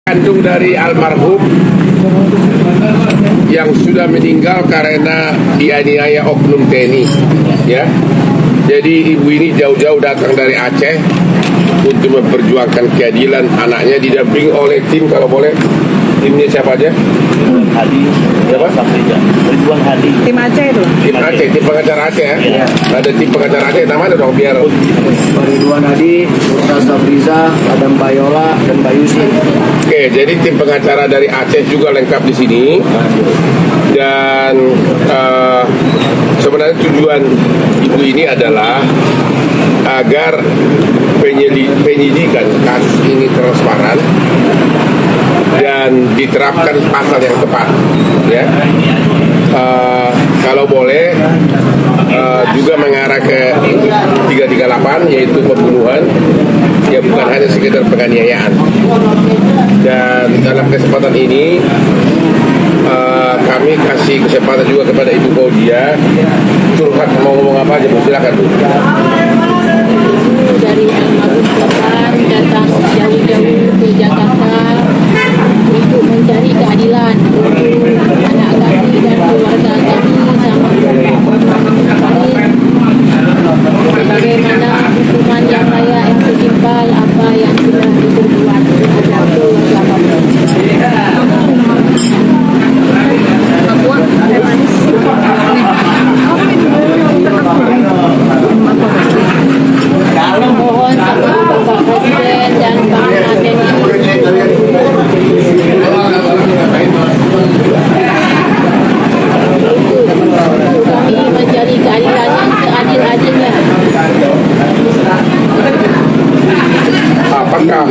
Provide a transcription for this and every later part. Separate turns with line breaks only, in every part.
Kandung dari almarhum yang sudah meninggal karena dianiaya oknum TNI, ya. Jadi ibu ini jauh-jauh datang dari Aceh untuk memperjuangkan keadilan anaknya, didampingi oleh tim, kalau boleh timnya siapa aja?
Hadi,
siapa?
Ridwan Hadi.
Tim Aceh itu.
Tim Aceh, tim pengacara Aceh ya.
Iya.
Ada tim pengacara Aceh, namanya dong biar.
Ridwan Hadi, Murta Safriza, Adam Bayola, dan Bayusi.
Oke, jadi tim pengacara dari Aceh juga lengkap di sini. Dan sebenarnya tujuan ibu ini adalah agar penyidikan kasus ini transparan dan diterapkan pasal yang tepat, ya. Kalau boleh juga mengarah ke 338, yaitu pembunuhan, ya, bukan hanya sekedar penganiayaan. Dan dalam kesempatan ini kami kasih kesempatan juga kepada Ibu Faudia curhat, mau ngomong apa aja, Bu, silakan, Bu.
Dari almarhum korban datang jauh-jauh ke Jakarta untuk mencari keadilan untuk anak kami dan keluarga kami sama kami, bagaimana hukuman yang layak yang setimpal apa yang sudah diperbuat terhadap keluarga kami. Mohon sama Bapak Presiden dan Pak Aden untuk kami mencari keadilan yang seadil-adilnya.
Apakah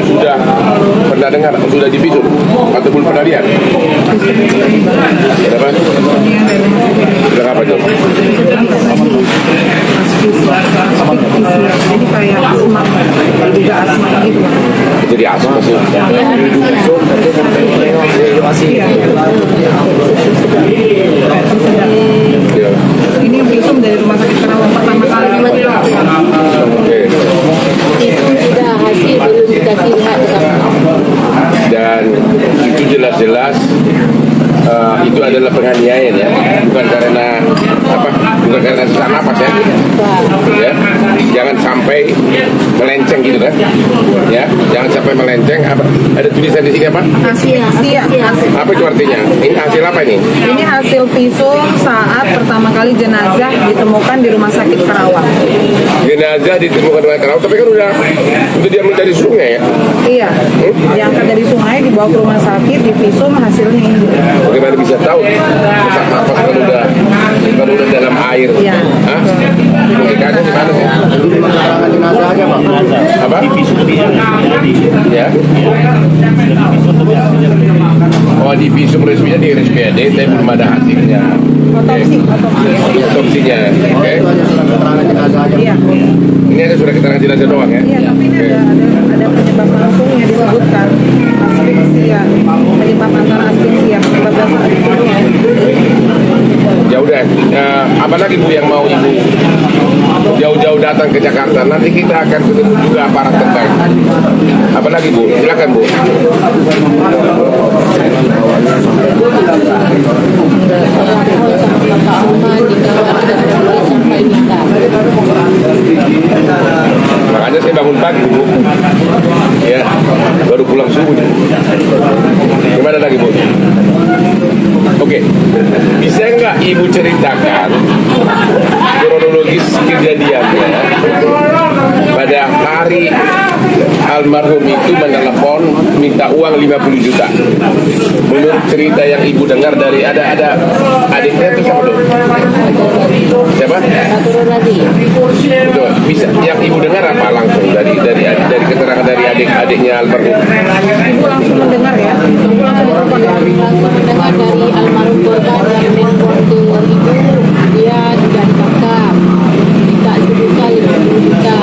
sudah pernah dengar, sudah divisum atau belum pernah lihat? Berapa? Sudah apa itu?
Jadi kayak asma, juga asma gitu.
Jadi asma sih. Ya.
Ini visum dari rumah sakit Karawang pertama kali.
Oke.
Itu sudah hasil belum dikasih lihat.
Dan itu jelas-jelas itu adalah penganiayaan, ya, bukan karena apa, bukan karena sesak napas, ya. Ya, jangan sampai melenceng gitu kan, ya, jangan sampai melenceng. Apa ada tulisan di sini apa?
Hasil
Apa itu artinya? Ini hasil apa ini?
Ini hasil visum saat pertama kali jenazah ditemukan di rumah sakit Karawang.
Jenazah ditemukan di Karawang, tapi kan udah diambil dari sungai, ya.
Iya, diangkat dari sungai dibawa ke rumah sakit, di visum hasilnya ini.
Bagaimana bisa tahu sesak napas kalau udah dalam air?
Iya.
Hah? Logikanya di mana sih?
Jenazah aja, Pak.
Apa? Ya. Oh, di visum resminya di RSPAD, tapi belum ada hasilnya. Otopsinya. Oke.
Keterangan jenazah aja.
Iya.
Ini ada surat keterangan jenazah doang, ya?
Iya, tapi ini ada penyebab langsungnya disebutkan asfiksia, penyebab antara asfiksia, penyebab dasar asfiksia.
Ya udah, apa lagi Bu yang mau Ibu jauh-jauh datang ke Jakarta? Nanti kita akan ketemu juga aparat terkait. Apa lagi Bu? Silakan Bu.
Bapak Uman dikawal sampai minta.
Makanya saya bangun pagi, Bu. Ya, baru pulang subuh. Gimana lagi, Bu? Oke, bisa nggak Ibu ceritakan kronologis kejadiannya pada hari almarhum itu menelepon minta uang 50 juta. Menurut cerita yang Ibu dengar dari ada adiknya itu siapa tuh? Siapa? Betul. Bisa yang Ibu dengar apa langsung dari keterangan dari adik-adiknya almarhum?
Ibu langsung mendengar ya? Ibu langsung ditelepon ya?
Langsung mendengar dari almarhum korban yang menelpon ke ibu, dia sudah ditangkap, minta sebutkan 50 juta,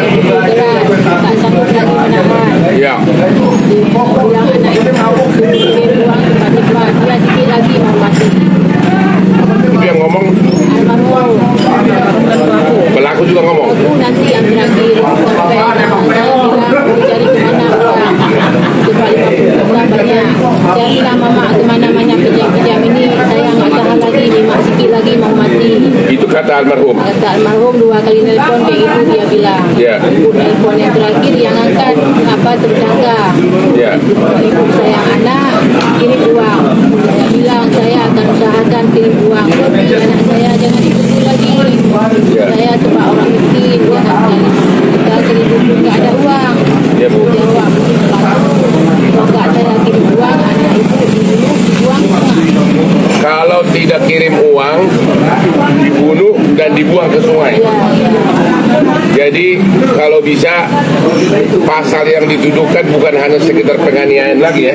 ibu keras, tak sanggup lagi menahan.
Ya.
Dia bilang anak itu suruh kirim uang cepat-cepat, dia sikit lagi mau mati.
Itu yang ngomong
Almarhum
pelaku juga ngomong.
aku nanti yang terakhir sampai lagi mau mati.
Itu kata almarhum.
Kata almarhum 2 kali telepon kayak gitu dia bilang.
Ya.
Telepon yang terakhir yang angkat tersangka.
Ya.
Ibu sayang anak, kirim uang. Saya bilang saya akan usahakan kirim uang. Tapi anak saya jangan dipukul lagi.
Ya.
Saya sebab orang miskin, jangan kita kirim pun nggak ada uang.
Ya, Bu.
Jawab, kalau nggak saya kirim uang, anak ibu dibuang sungai.
Kalau tidak kirim uang, dibunuh dan dibuang ke sungai.
Ya, ya.
Jadi kalau bisa pasal yang dituduhkan bukan hanya sekedar penganiayaan lagi ya,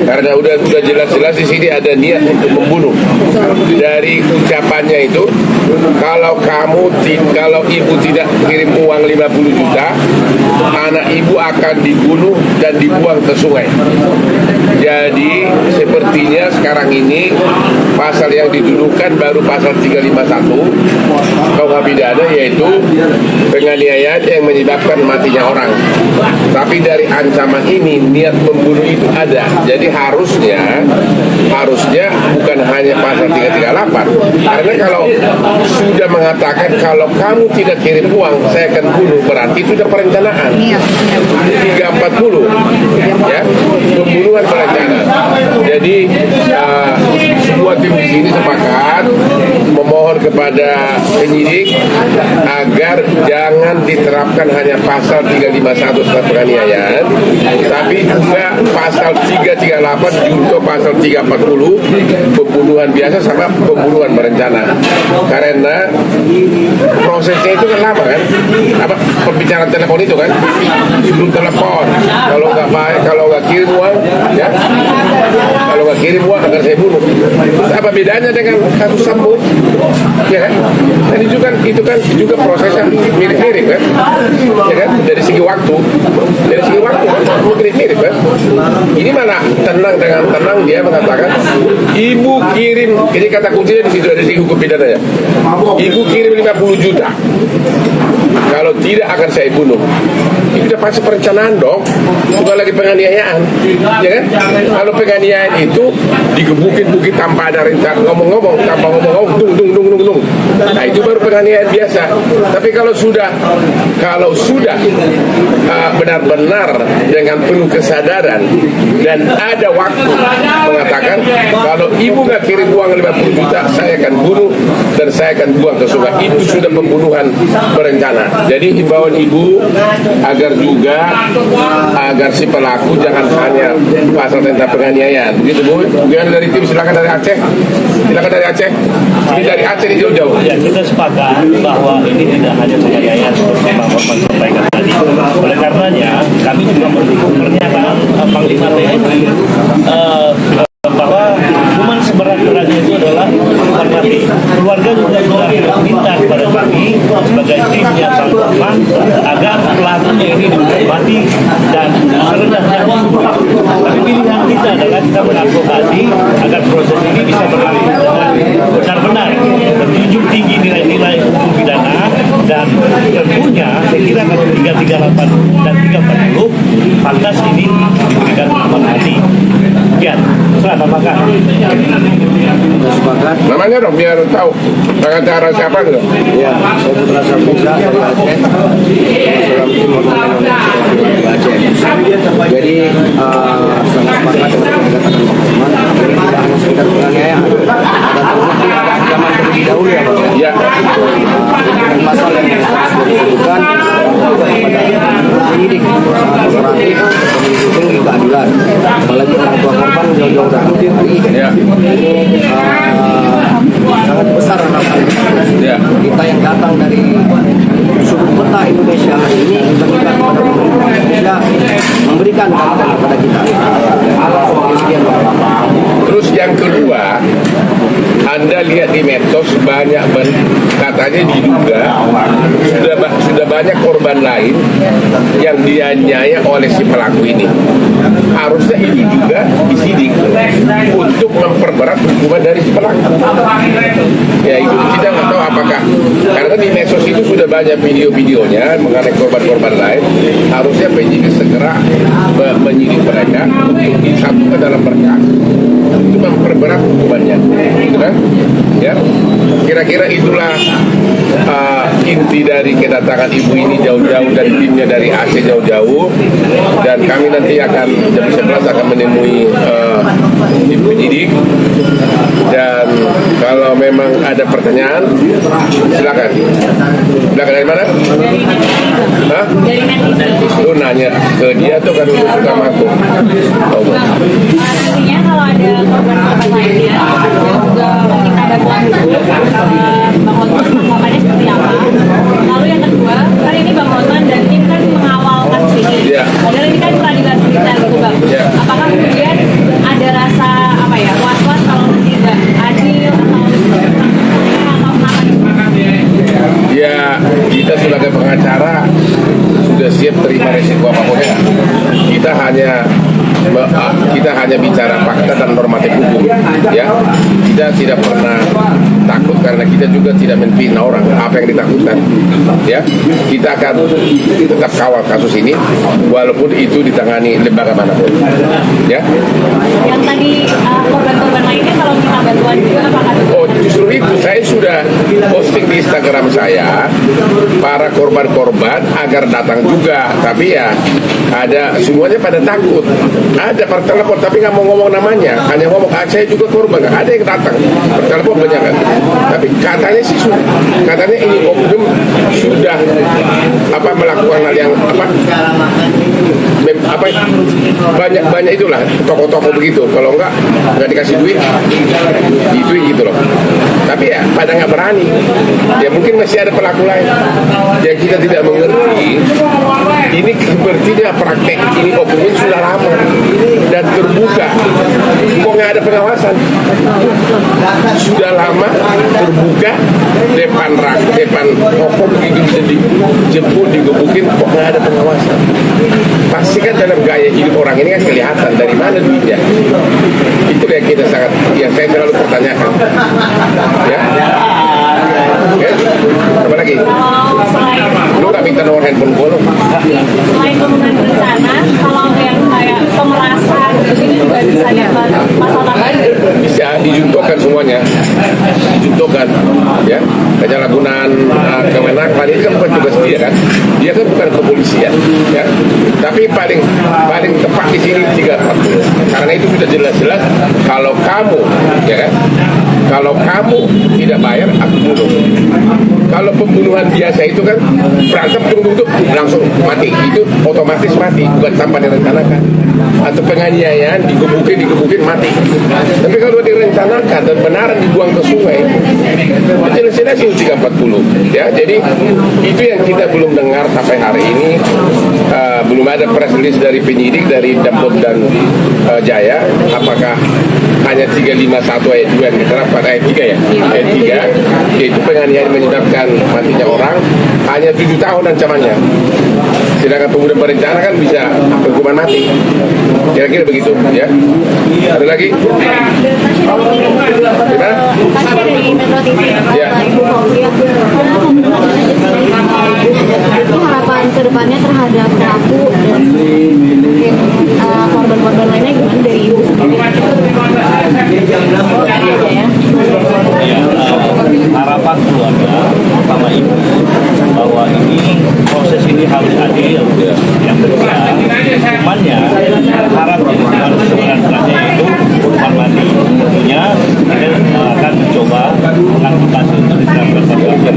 karena udah jelas-jelas di sini ada niat untuk membunuh. Dari ucapannya itu, kalau ibu tidak kirim uang 50 juta, anak ibu akan dibunuh dan dibuang ke sungai. Jadi sepertinya sekarang ini pasal yang dituduhkan baru pasal 351 KUH pidana, yaitu penganiayaan yang menyebabkan matinya orang. Tapi dari ancaman ini niat membunuh itu ada. Jadi harusnya bukan hanya pasal 338. Karena kalau sudah mengatakan kalau kamu tidak kirim uang saya akan bunuh, berarti itu sudah perencanaan. 340 ya, pembunuhan berencana. Jadi semua tim di sini sepakat memohon kepada penyidik agar jangan diterapkan hanya pasal 351 tentang penganiayaan, tapi juga pasal 338 junto pasal 340 pembunuhan biasa sama pembunuhan berencana. Karena prosesnya itu kan lama kan, pembicaraan telepon itu kan, sebelum telepon, kalau nggak kirim uang ya, kalau nggak kirim uang akan saya bunuh. Terus apa bedanya dengan kasus Sambo? Ya kan? Dan itu kan juga prosesnya mirip-mirip kan? Ya kan? Dari segi waktu mirip-mirip kan? Ini malah tenang, dengan tenang dia mengatakan, ibu kirim, ini kata kuncinya di situ, dari segi hukum pidananya. Ibu kirim 50 juta. Kalau tidak akan saya bunuh. Itu udah pasti perencanaan dong, bukan lagi penganiayaan, ya kan? Kalau penganiayaan itu digebukin tanpa ada rencana, ngomong-ngomong tanpa ngomong-ngomong, dung. Nah itu baru penganiayaan biasa. Tapi kalau sudah benar-benar dengan penuh kesadaran dan ada waktu mengatakan kalau ibu nggak kirim uang 50 juta saya akan bunuh dan saya akan buang ke sungai, itu sudah pembunuhan berencana. Jadi himbauan ibu agar si pelaku jangan hanya pasal tentang penganiayaan. Begitu Bu. Kemudian dari tim silakan dari Aceh. Ini dari Aceh ini jauh-jauh.
Ya, kita sepakat bahwa ini tidak hanya penganiayaan seperti Pak Hotman sampaikan tadi. Oleh karenanya kami juga mendukung pernyataan Panglima TNI bahwa hukuman seberat-beratnya itu adalah hukuman mati. Keluarga juga sudah minta kepada kami sebagai timnya Pak Hotman agar pelakunya ini dihukum mati dan serendah-rendahnya hukuman. Tapi pilihan kita adalah kita mengadvokasi agar proses ini bisa berlangsung dengan benar-benar menjunjung tinggi nilai-nilai hukum pidana, dan tentunya saya kira kalau 338 dan 340 pantas ini diberikan hukuman mati. Sekian, selamat makan.
Sepakat.
Namanya dong biar tahu. Pengacara siapa gitu?
Ya, saya Putra Saputra dari Aceh. Dalam tim Hotman Indonesia Aceh. Jadi sangat sepakat dengan yang dikatakan Pak Hotman. Ini tidak hanya sekedar penganiayaan, ada terbukti ada ancaman terlebih dahulu ya Pak.
Ya.
Dengan pasal yang disebutkan kepada penyidik sangat kooperatif, mendukung keadilan. Apalagi orang tua korban jauh-jauh datang hari ini.
Ya.
Sangat besar harapan kita yang datang dari seluruh kota Indonesia hari ini, kita minta kepada pemerintah Indonesia memberikan bantuan kepada kita. Sekian Bapak.
Terus yang kedua, Anda lihat di medsos banyak katanya diduga sudah banyak korban lain yang dianiaya oleh si pelaku ini. Harusnya ini juga disidik untuk memperberat hukuman dari si pelaku. Ya itu kita nggak tahu apakah karena di medsos itu sudah banyak video-videonya mengenai korban-korban lain. Harusnya penyidik segera menyidik mereka untuk disatukan dalam berkas itu memperberat hukumannya, gitu kan? Ya, kira-kira itulah inti dari kedatangan ibu ini jauh-jauh dan timnya dari Aceh jauh-jauh, dan kami nanti akan jam 11 akan menemui ibu penyidik, dan kalau memang ada pertanyaan silakan. Silakan dari mana? Hah? Lu nanya ke dia tuh kan dulu sama aku.
Artinya kalau ada korban-korban lainnya juga kita bantuan Bang Hotman tanggapannya seperti apa. Lalu yang kedua, kan ini Bang Hotman dan tim kan mengawal kasus ini.
Iya.
Padahal ini kan peradilan militer gitu Bang.
Iya.
Apakah kemudian ada rasa apa ya was-was kalau nanti tidak adil atau kenapa?
Ya, kita sebagai pengacara sudah siap terima resiko apapun ya. Kita hanya bicara fakta dan normatif hukum, ya. Kita tidak pernah takut karena kita juga tidak menfitnah orang apa yang ditakutkan, ya. Kita akan tetap kawal kasus ini walaupun itu ditangani lembaga manapun, ya.
Yang tadi korban-korban lainnya kalau kita bantuan juga apakah?
Oh, justru itu saya sudah posting di Instagram saya para korban-korban agar datang juga, tapi ya ada semuanya pada takut. Ada per telepon tapi nggak mau ngomong namanya, hanya ngomong saya juga korban, nggak ada yang datang. Per telepon banyak kan, tapi katanya sih sudah, katanya ini oknum sudah melakukan hal yang banyak itulah toko-toko begitu. Kalau nggak dikasih duit, itu gitu loh. Tapi ya pada nggak berani. Ya mungkin masih ada pelaku lain yang kita tidak mengerti. Ini sepertinya praktek ini oknum sudah lama dan terbuka. Kok nggak ada pengawasan? Sudah lama terbuka depan toko begitu bisa dijemput, digebukin, kok nggak ada pengawasan? Pasti kan dalam gaya hidup orang ini kan kelihatan dari mana duitnya. Itu yang kita yang saya selalu pertanyakan. Ya. Ya. Apa lagi? Lu nggak minta nomor handphone gue lo?
Selain pembunuhan berencana, kalau yang kayak pemerasan ini juga bisa dapat pasal tambahan.
Bisa dijuntukkan semuanya, dijuntukkan, ya. Penyalahgunaan kewenangan ini kan bukan tugas dia kan, dia kan bukan kepolisian, ya. Tapi paling tepat di sini 340. Karena itu sudah jelas-jelas kalau kamu, ya kan, kalau kamu tidak bayar aku bunuh. Kalau pembunuhan biasa itu kan berantem tuk langsung mati, itu otomatis mati, bukan tanpa direncanakan. Atau penganiayaan digebukin mati. Tapi kalau direncanakan dan benaran dibuang ke sungai, jelas-jelas itu 340. Ya, jadi itu yang kita belum dengar sampai hari ini. Belum ada press release dari penyidik dari Dampom dan Jaya. Apakah hanya 351 ayat 2 yang diterapkan ayat 3 ya? Ayat 3 yaitu penganiayaan menyebabkan matinya orang hanya 7 tahun ancamannya. Sedangkan pembunuhan berencana kan bisa hukuman mati. Kira-kira begitu ya. Ada lagi? Gimana?
Pasien dari Metro TV,
Ya.
Ibu Fauzia, itu harapan kedepannya terhadap pelaku dan mungkin korban-korban lainnya gimana dari Ibu sendiri?
Ya, harapan keluarga pertama ibu bahwa ini proses ini harus adil. Yang kedua, hukumannya harap dengan seberat-beratnya itu hukuman mati. Tentunya kita akan mencoba mengadvokasi untuk diterapkan pada hukum.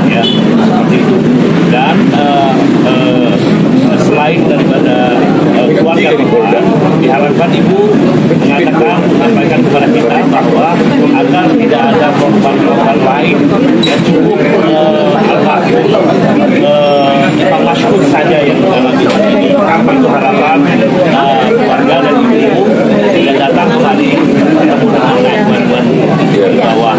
Ya, seperti itu. Dan selain daripada keluarga kita, diharapkan ibu menyampaikan kepada kita bahwa agar tidak ada korban-korban lain yang cukup Imam Mashkur saja yang mengalami ini. Itu harapan keluarga dan ibu tidak datang kembali ketemu dengan bantuan di bawah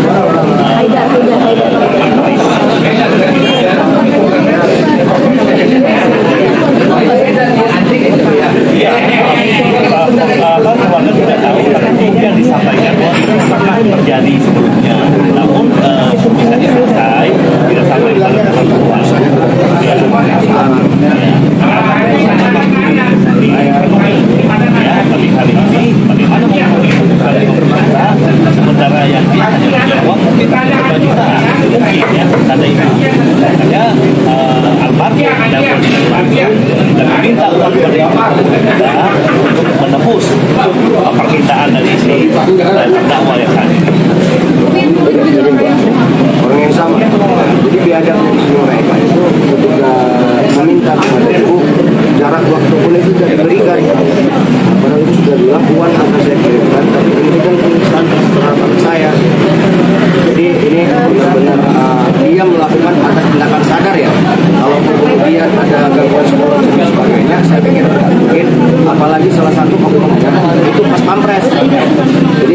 atas tindakan sadar ya. Kalau kemudian ada gangguan psikologis dan sebagainya, saya pikir tidak mungkin. Apalagi salah satu oknumnya itu pas pampres. Jadi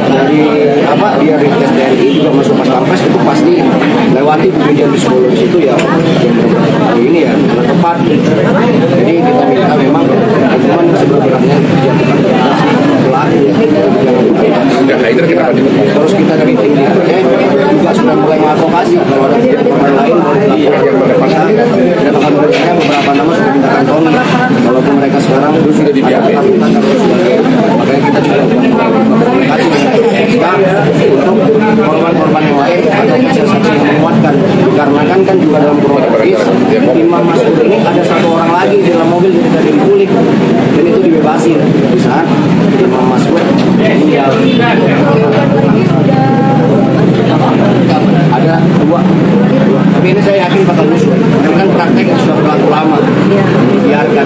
dari dia tes TNI juga masuk pas pampres itu pasti lewati penelitian psikologis itu ya ini ya tepat. Jadi kita minta memang hukuman sebenarnya dijatuhkan pelaku
Ya, Haider kita akan
terus kita dari tim juga sudah mulai mengadvokasi kalau ada korban lain yang berdekatan dan alhamdulillah beberapa nama sudah kita kantongi walaupun mereka sekarang
sudah dibiarkan.
Makanya kita juga komunikasi dengan untuk korban-korban yang lain atau saksi yang menguatkan dikarenakan kan juga dalam kronologis Imam Mas'ud ini ada satu orang lagi di dalam mobil ketika diculik dan itu dibebasin di saat Imam Mas'ud meninggal. Ada dua, tapi ini saya yakin bakal musuh karena kan praktek yang sudah berlaku lama biarkan.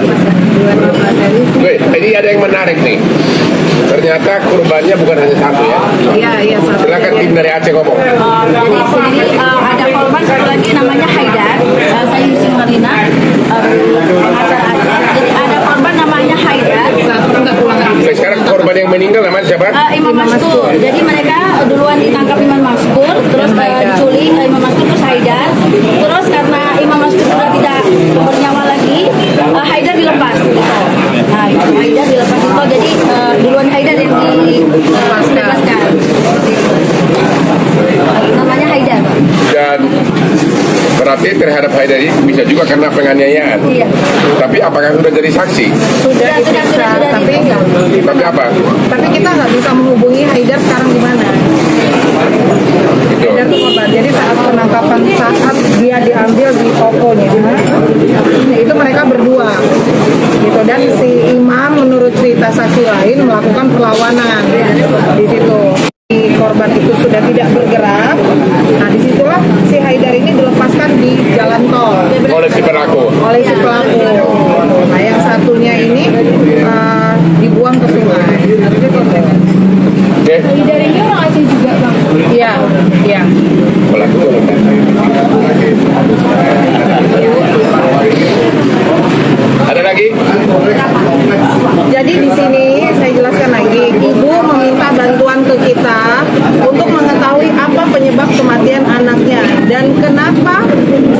Oke, ini ada yang menarik nih. Ternyata korbannya bukan hanya satu ya.
Iya, satu.
Silakan tim dari Aceh ngomong.
Jadi ada korban satu lagi namanya Haidar, saya Yusi Marina, pengacara Aceh. Jadi ada korban namanya Haidar.
Oke, sekarang korban yang meninggal namanya siapa?
Imam Maskur. Jadi mereka duluan ditangkap Imam Maskur, terus diculik Imam Maskur terus Haidar. Terus karena Imam Maskur sudah tidak bernyawa lagi, Haidar dilepas. Nah, Haidar dilepas itu jadi duluan Haidar yang dilepaskan. Namanya Haidar.
Dan berarti terhadap Haidar ini bisa juga karena penganiayaan.
Iya.
Tapi apakah sudah jadi saksi?
Sudah
Tapi
Tapi apa?
tapi kita nggak bisa menghubungi Haidar sekarang di mana.
Gitu.
Haidar itu korban. Jadi saat penangkapan saat dia diambil di tokonya, itu mereka berdua. Gitu dan si imam menurut cerita saksi lain melakukan perlawanan di situ. Si korban itu sudah tidak bergerak. Nah disitulah si Haidar ini dilepaskan di jalan tol
Oleh si pelaku.
oleh si pelaku. Nah yang satunya ini dibuang ke sungai.
Oke,
Dari ini orang Aceh juga bang.
Iya.
pelaku. Ada lagi?
Jadi di sini saya jelaskan lagi, ibu meminta bantuan ke kita untuk mengetahui apa penyebab kematian anaknya dan kenapa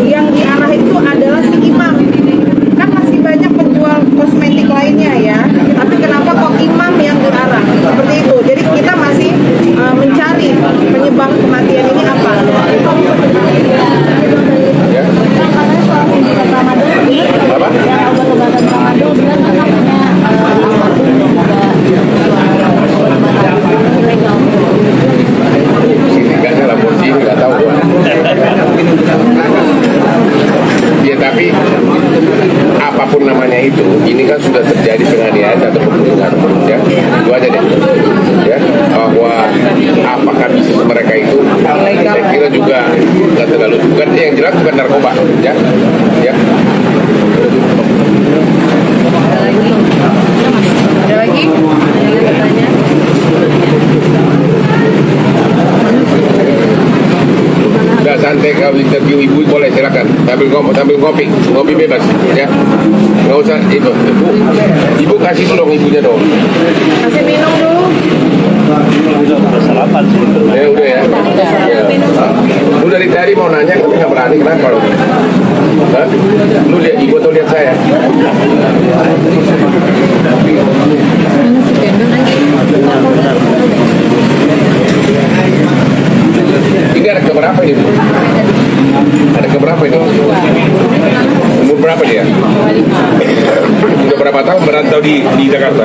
yang diarah itu adalah si imam. Kan masih banyak penjual kosmetik lainnya ya, tapi kenapa kok imam yang diarah? Seperti itu. Jadi kita masih mencari penyebab kematian ini apa.
Ya. Apa?
Obat-obatan Ramadan benar kan namanya almarhum ilegal.
Nggak salah posisi, nggak tahu. Ya tapi apapun namanya itu, ini kan sudah terjadi penganiayaan atau pembunuhan, ya itu aja deh, ya bahwa apakah bisnis mereka itu, saya kira juga nggak terlalu, bukan yang jelas bukan narkoba, ya.
Ada lagi?
Udah santai kalau interview ibu boleh silakan sambil ngopi bebas ya, nggak usah itu ibu kasih dulu dong ibunya dong.
Kasih minum dulu.
Udah sarapan sih.
Ya udah ya. Lu dari tadi mau nanya tapi nggak berani, kenapa lu? Hah? Lu lihat ibu atau lihat saya? Ini ada keberapa ini? Ada keberapa ini? Umur berapa dia? Udah berapa tahun merantau di Jakarta?